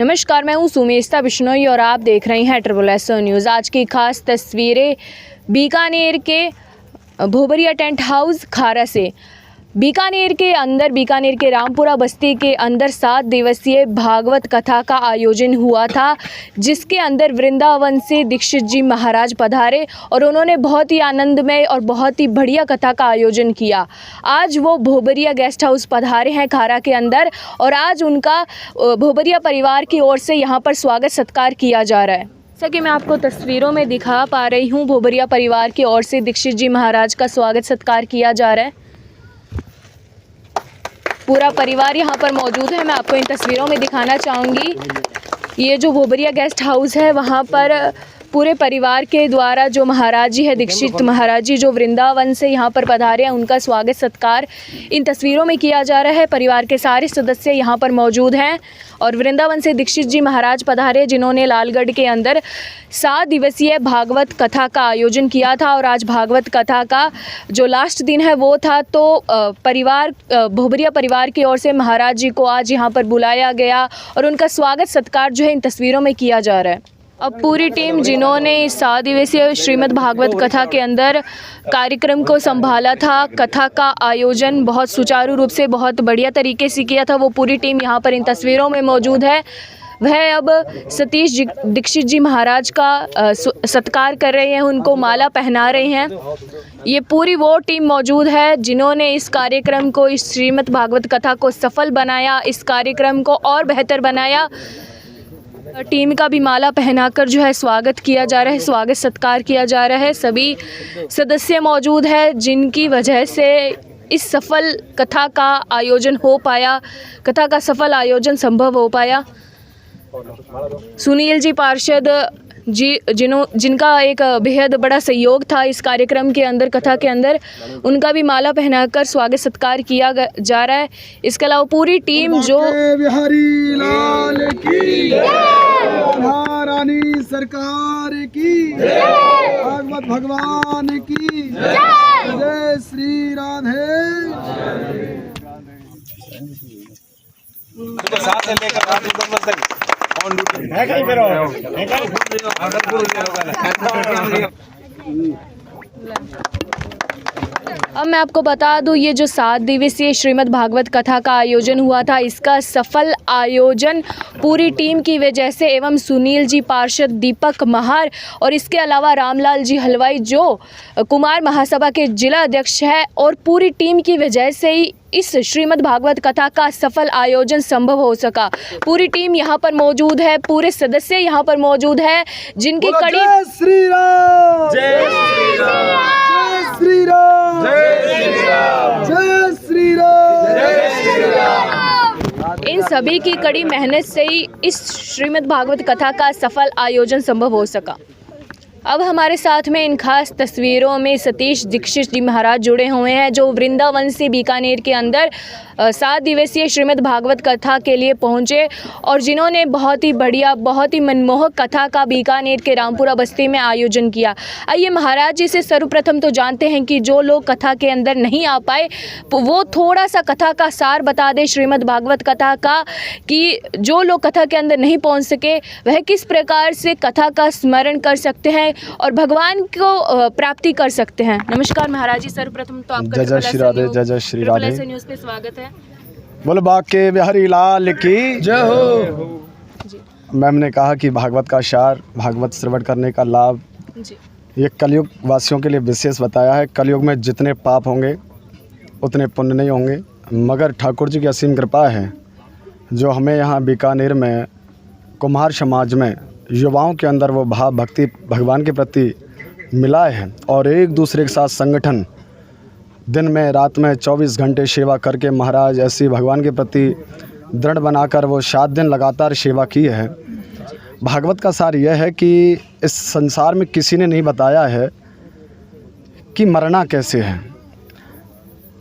नमस्कार, मैं हूँ सुमेस्ता बिश्नोई और आप देख रहे हैं SSS न्यूज़। आज की खास तस्वीरें बीकानेर के भोबरिया टेंट हाउस खारा से। बीकानेर के रामपुरा बस्ती के अंदर 7 दिवसीय भागवत कथा का आयोजन हुआ था, जिसके अंदर वृंदावन से दीक्षित जी महाराज पधारे और उन्होंने बहुत ही आनंदमय और बहुत ही बढ़िया कथा का आयोजन किया। आज वो भोबरिया गेस्ट हाउस पधारे हैं खारा के अंदर और आज उनका भोबरिया परिवार की ओर से यहाँ पर स्वागत सत्कार किया जा रहा है। जैसा कि मैं आपको तस्वीरों में दिखा पा रही हूँ, भोबरिया परिवार की ओर से दीक्षित जी महाराज का स्वागत सत्कार किया जा रहा है। पूरा परिवार यहाँ पर मौजूद है। मैं आपको इन तस्वीरों में दिखाना चाहूँगी, ये जो भोबरिया गेस्ट हाउस है वहाँ पर पूरे परिवार के द्वारा जो महाराज जी है, दीक्षित महाराज जी जो वृंदावन से यहाँ पर पधारे हैं, उनका स्वागत सत्कार इन तस्वीरों में किया जा रहा है। परिवार के सारे सदस्य यहाँ पर मौजूद हैं और वृंदावन से दीक्षित जी महाराज पधारे, जिन्होंने लालगढ़ के अंदर 7 दिवसीय भागवत कथा का आयोजन किया था और आज भागवत कथा का जो लास्ट दिन है वो था। तो भोबरिया परिवार की ओर से महाराज जी को आज यहाँ पर बुलाया गया और उनका स्वागत सत्कार जो है इन तस्वीरों में किया जा रहा है। अब पूरी टीम जिन्होंने इस 7 दिवसीय श्रीमद् भागवत कथा के अंदर कार्यक्रम को संभाला था, कथा का आयोजन बहुत सुचारू रूप से बहुत बढ़िया तरीके से किया था, वो पूरी टीम यहाँ पर इन तस्वीरों में मौजूद है। वह अब सतीश दीक्षित जी महाराज का सत्कार कर रहे हैं, उनको माला पहना रहे हैं। ये पूरी वो टीम मौजूद है जिन्होंने इस कार्यक्रम को, इस श्रीमद् भागवत कथा को सफल बनाया, इस कार्यक्रम को और बेहतर बनाया। टीम का भी माला पहनाकर जो है स्वागत किया जा रहा है, स्वागत सत्कार किया जा रहा है। सभी सदस्य मौजूद है जिनकी वजह से इस सफल कथा का आयोजन हो पाया, कथा का सफल आयोजन संभव हो पाया। सुनील जी पार्षद जी जिनका एक बेहद बड़ा सहयोग था इस कार्यक्रम के अंदर, कथा के अंदर, उनका भी माला पहनाकर स्वागत सत्कार किया जा रहा है। इसके अलावा पूरी टीम जो बिहारी लाल की रानी सरकार की, भागवत भगवान की जय श्री राधे। साथ लेकर अब मैं आपको बता दूं, ये जो 7 दिवसीय श्रीमद् भागवत कथा का आयोजन हुआ था, इसका सफल आयोजन पूरी टीम की वजह से एवं सुनील जी पार्षद, दीपक महार और इसके अलावा रामलाल जी हलवाई जो कुमार महासभा के जिला अध्यक्ष है, और पूरी टीम की वजह से ही इस श्रीमद् भागवत कथा का सफल आयोजन संभव हो सका। पूरी टीम यहाँ पर मौजूद है, पूरे सदस्य यहाँ पर मौजूद है, जिनकी कड़ी जय श्री राम, जय श्री राम, जय श्री राम, जय श्री राम, जय श्री राम। इन सभी की कड़ी मेहनत से ही इस श्रीमद् भागवत कथा का सफल आयोजन संभव हो सका। अब हमारे साथ में इन खास तस्वीरों में सतीश दीक्षित जी महाराज जुड़े हुए हैं, जो वृंदावन से बीकानेर के अंदर 7 दिवसीय श्रीमद् भागवत कथा के लिए पहुंचे और जिन्होंने बहुत ही बढ़िया, बहुत ही मनमोहक कथा का बीकानेर के रामपुरा बस्ती में आयोजन किया। आइए महाराज जी से सर्वप्रथम तो जानते हैं कि जो लोग कथा के अंदर नहीं आ पाए वो थोड़ा सा कथा का सार बता दें श्रीमद् भागवत कथा का, कि जो लोग कथा के अंदर नहीं पहुँच सके वह किस प्रकार से कथा का स्मरण कर सकते हैं और भगवान को प्राप्ति कर सकते हैं। नमस्कार महाराज जी, सर्वप्रथम तो आपका जय श्री राधे, जय श्री राधे न्यूज़ पे स्वागत है। बोलो बाके बिहारी लाल की जय हो। मैम ने कहा कि भागवत का सार, भागवत श्रवण करने का लाभ जी, ये कलयुग वासियों के लिए विशेष बताया है। कलयुग में जितने पाप होंगे उतने पुण्य नहीं होंगे, मगर ठाकुर जी की असीम कृपा है जो हमें यहाँ बीकानेर में कुम्हार समाज में युवाओं के अंदर वो भाव भक्ति भगवान के प्रति मिला है और एक दूसरे के साथ संगठन, दिन में रात में 24 घंटे सेवा करके महाराज ऐसी भगवान के प्रति दृढ़ बनाकर वो 7 दिन लगातार सेवा की है। भागवत का सार यह है कि इस संसार में किसी ने नहीं बताया है कि मरना कैसे है,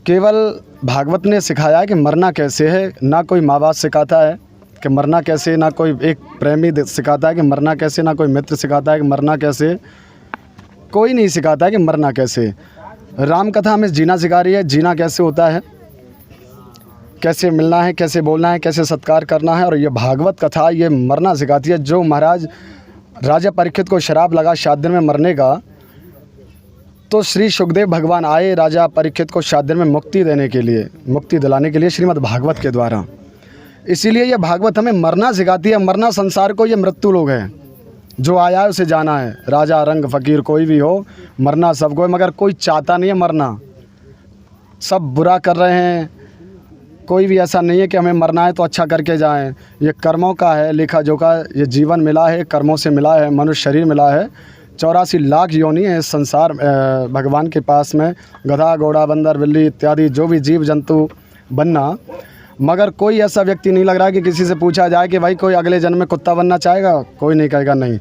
केवल भागवत ने सिखाया है कि मरना कैसे है। ना कोई माँ बाप सिखाता है कि मरना कैसे, ना कोई एक प्रेमी सिखाता है कि मरना कैसे, ना कोई मित्र सिखाता है कि मरना कैसे, कोई नहीं सिखाता है कि मरना कैसे। राम कथा हमें जीना सिखा रही है, जीना कैसे होता है। कैसे मिलना है, कैसे बोलना है, कैसे सत्कार करना है। और ये भागवत कथा ये मरना सिखाती है। जो महाराज राजा परीक्षित को शराब लगा 7 दिन में मरने का, तो श्री सुखदेव भगवान आए राजा परीक्षित को 7 दिन में मुक्ति देने के लिए, मुक्ति दिलाने के लिए श्रीमद् भागवत के द्वारा। इसीलिए ये भागवत हमें मरना सिखाती है। मरना संसार को, ये मृत्यु लोग है, जो आया है उसे जाना है। राजा रंग फ़कीर कोई भी हो, मरना सबको है, मगर कोई चाहता नहीं है मरना। सब बुरा कर रहे हैं, कोई भी ऐसा नहीं है कि हमें मरना है तो अच्छा करके जाएं। ये कर्मों का है लेखा जोखा। ये जीवन मिला है, कर्मों से मिला है, मनुष्य शरीर मिला है। 84 लाख योनि है इस संसार भगवान के पास में, गधा घोड़ा बंदर बिल्ली इत्यादि जो भी जीव जंतु बनना। मगर कोई ऐसा व्यक्ति नहीं लग रहा कि किसी से पूछा जाए कि भाई कोई अगले जन्म में कुत्ता बनना चाहेगा, कोई नहीं कहेगा नहीं।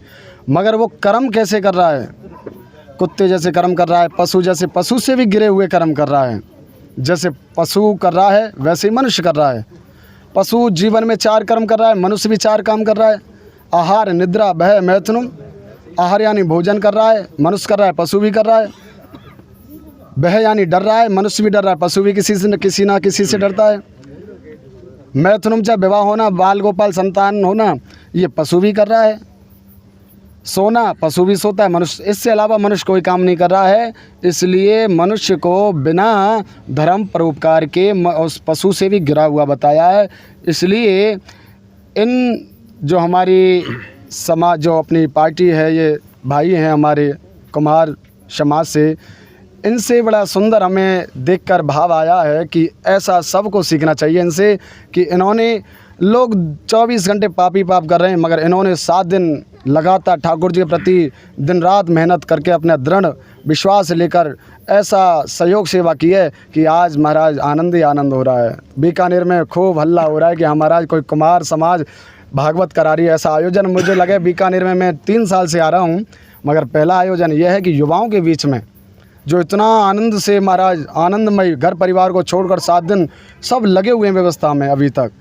मगर वो कर्म कैसे कर रहा है, कुत्ते जैसे कर्म कर रहा है, पशु जैसे, पशु से भी गिरे हुए कर्म कर रहा है। जैसे पशु कर रहा है वैसे ही मनुष्य कर रहा है। पशु जीवन में 4 कर्म कर रहा है, मनुष्य भी 4 काम कर रहा है। आहार निद्रा भय मैथुन। आहार यानी भोजन कर रहा है, मनुष्य कर रहा है, पशु भी कर रहा है। भय यानी डर रहा है, मनुष्य भी डर रहा है, पशु भी किसी ना किसी से डरता है। मैथुनम चाहे विवाह होना, बाल गोपाल संतान होना, ये पशु भी कर रहा है। सोना पशु भी सोता है, मनुष्य इससे अलावा मनुष्य कोई काम नहीं कर रहा है। इसलिए मनुष्य को बिना धर्म परोपकार के उस पशु से भी गिरा हुआ बताया है। इसलिए इन जो हमारी समाज, जो अपनी पार्टी है, ये भाई हैं हमारे कुमार समाज से, इनसे बड़ा सुंदर हमें देखकर भाव आया है कि ऐसा सबको सीखना चाहिए इनसे कि इन्होंने, लोग 24 घंटे पापी पाप कर रहे हैं, मगर इन्होंने 7 दिन लगातार ठाकुर जी के प्रति दिन रात मेहनत करके अपना दृढ़ विश्वास लेकर ऐसा सहयोग सेवा की है कि आज महाराज आनंद ही आनंद हो रहा है। बीकानेर में खूब हल्ला हो रहा है कि हाँ महाराज कोई कुमार समाज भागवत करा रही है। ऐसा आयोजन मुझे लगे बीकानेर में, मैं 3 साल से आ रहा हूँ, मगर पहला आयोजन यह है कि युवाओं के बीच में जो इतना आनंद से महाराज आनंदमय घर परिवार को छोड़कर 7 दिन सब लगे हुए हैं व्यवस्था में। अभी तक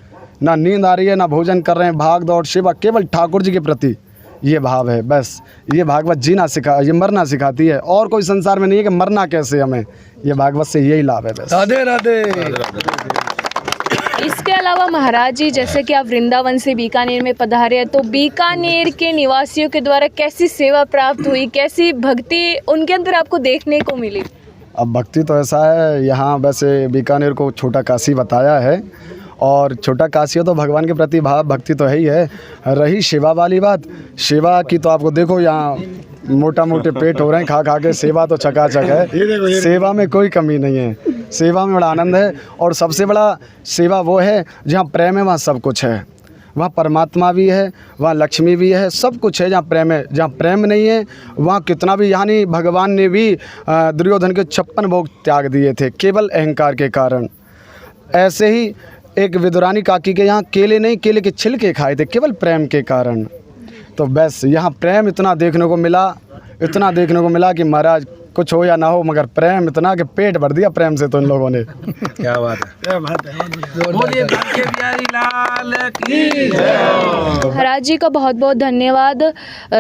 ना नींद आ रही है, ना भोजन कर रहे हैं, भाग दौड़ सेवा केवल ठाकुर जी के प्रति ये भाव है। बस ये भागवत जीना सिखा, ये मरना सिखाती है। और कोई संसार में नहीं है कि मरना कैसे, हमें ये भागवत से यही लाभ है। बस राधे राधे। इसके अलावा महाराज जी, जैसे कि आप वृंदावन से बीकानेर में पधारे हैं, तो बीकानेर के निवासियों के द्वारा कैसी सेवा प्राप्त हुई, कैसी भक्ति उनके अंदर आपको देखने को मिली? अब भक्ति तो ऐसा है, यहाँ वैसे बीकानेर को छोटा काशी बताया है, और छोटा काशी तो भगवान के प्रति भाव भक्ति तो है ही है। रही सेवा वाली बात, सेवा की तो आपको देखो यहाँ मोटा मोटे पेट हो रहे हैं खा खा के, सेवा तो चकाचक है। सेवा में कोई कमी नहीं है, सेवा में बड़ा आनंद है। और सबसे बड़ा सेवा वो है जहाँ प्रेम है वहाँ सब कुछ है। वहाँ परमात्मा भी है, वहाँ लक्ष्मी भी है, सब कुछ है जहाँ प्रेम है। जहाँ प्रेम नहीं है वहाँ कितना भी, यानी भगवान ने भी दुर्योधन के 56 भोग त्याग दिए थे केवल अहंकार के कारण। ऐसे ही एक विदुरानी काकी के यहाँ केले नहीं, केले के छिलके खाए थे केवल प्रेम के कारण। तो बस यहाँ प्रेम इतना देखने को मिला, इतना देखने को मिला कि महाराज कुछ हो या ना हो, मगर प्रेम इतना कि पेट भर दिया प्रेम से तो इन लोगों ने। क्या बात है, क्या बात है। बोलिए बांके बिहारी लाल की जय। महाराज जी का बहुत बहुत धन्यवाद,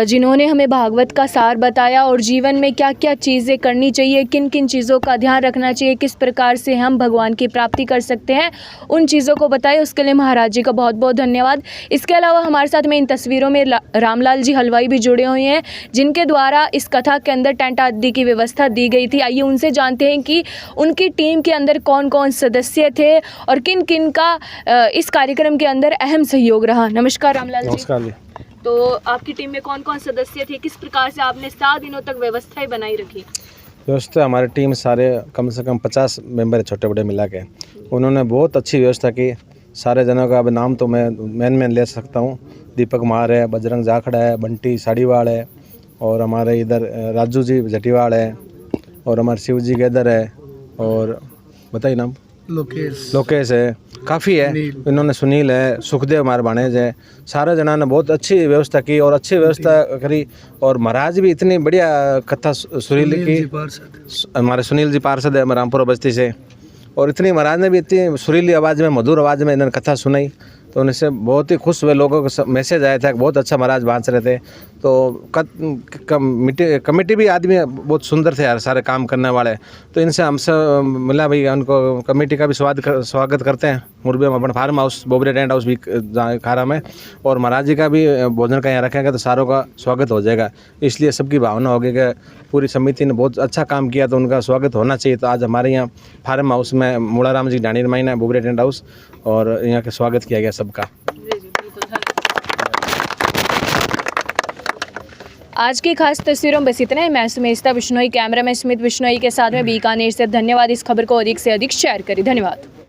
जिन्होंने हमें भागवत का सार बताया और जीवन में क्या क्या चीज़ें करनी चाहिए, किन किन चीज़ों का ध्यान रखना चाहिए, किस प्रकार से हम भगवान की प्राप्ति कर सकते हैं, उन चीज़ों को बताए, उसके लिए महाराज जी का बहुत बहुत धन्यवाद। इसके अलावा हमारे साथ में इन तस्वीरों में रामलाल जी हलवाई भी जुड़े हुए हैं, जिनके द्वारा इस कथा के अंदर टेंट आदि की व्यवस्था दी गई थी। आइए उनसे जानते हैं कि उनकी टीम के अंदर कौन कौन सदस्य थे और किन किन का इस कार्यक्रम के अंदर अहम सहयोग रहा। नमस्कार रामलाल जी। नमस्कार जी। तो आपकी टीम में कौन कौन सदस्य थे, किस प्रकार से आपने 7 दिनों तक व्यवस्थाएं बनाई रखी? व्यवस्था हमारी टीम सारे कम से कम 50 मेंबर छोटे बड़े मिला के, उन्होंने बहुत अच्छी व्यवस्था की। सारे जनों का अब नाम तो मैं मैन ले सकता हूँ। दीपक मार है, बजरंग जाखड़ा है, बंटी साड़ीवाड़ है, और हमारे इधर राजू जी जटीवाड़ है, और हमारे शिव जी के इधर है, और बताइए नाम, लोकेश है, काफ़ी है। इन्होंने सुनील है, सुखदेव हमारे भाणेज है। सारे जना ने बहुत अच्छी व्यवस्था की और अच्छी व्यवस्था करी। और महाराज भी इतनी बढ़िया कथा सुरीली की, हमारे सुनील जी पार्षद है रामपुरा बस्ती से, और इतनी महाराज ने भी इतनी सुरीली आवाज़ में, मधुर आवाज़ में इन्होंने कथा सुनाई। तो उनसे बहुत ही खुश हुए। लोगों को मैसेज आया था कि बहुत अच्छा महाराज बांस रहे थे। तो कमेटी भी आदमी बहुत सुंदर थे यार, सारे काम करने वाले। तो इनसे हमसे मिला भाई, उनको कमेटी का भी स्वागत करते हैं। मुरबी में अपन फार्म हाउस बोबरे टेंट हाउस भी खारा में, और महाराज जी का भी भोजन का यहाँ रखेंगे तो सारों का स्वागत हो जाएगा। इसलिए सबकी भावना होगी कि पूरी समिति ने बहुत अच्छा काम किया तो उनका स्वागत होना चाहिए। तो आज हमारे यहाँ फार्म हाउस में मूलाराम जी ढाणी रमाइना है बोबरे टेंट हाउस, और यहाँ का स्वागत किया गया सबका। आज की खास तस्वीरों में बस इतना ही। मैं सुमेस्ता बिश्नोई, कैमरा में स्मित बिश्नोई के साथ में बीकानेर से। धन्यवाद। इस खबर को अधिक से अधिक शेयर करें। धन्यवाद।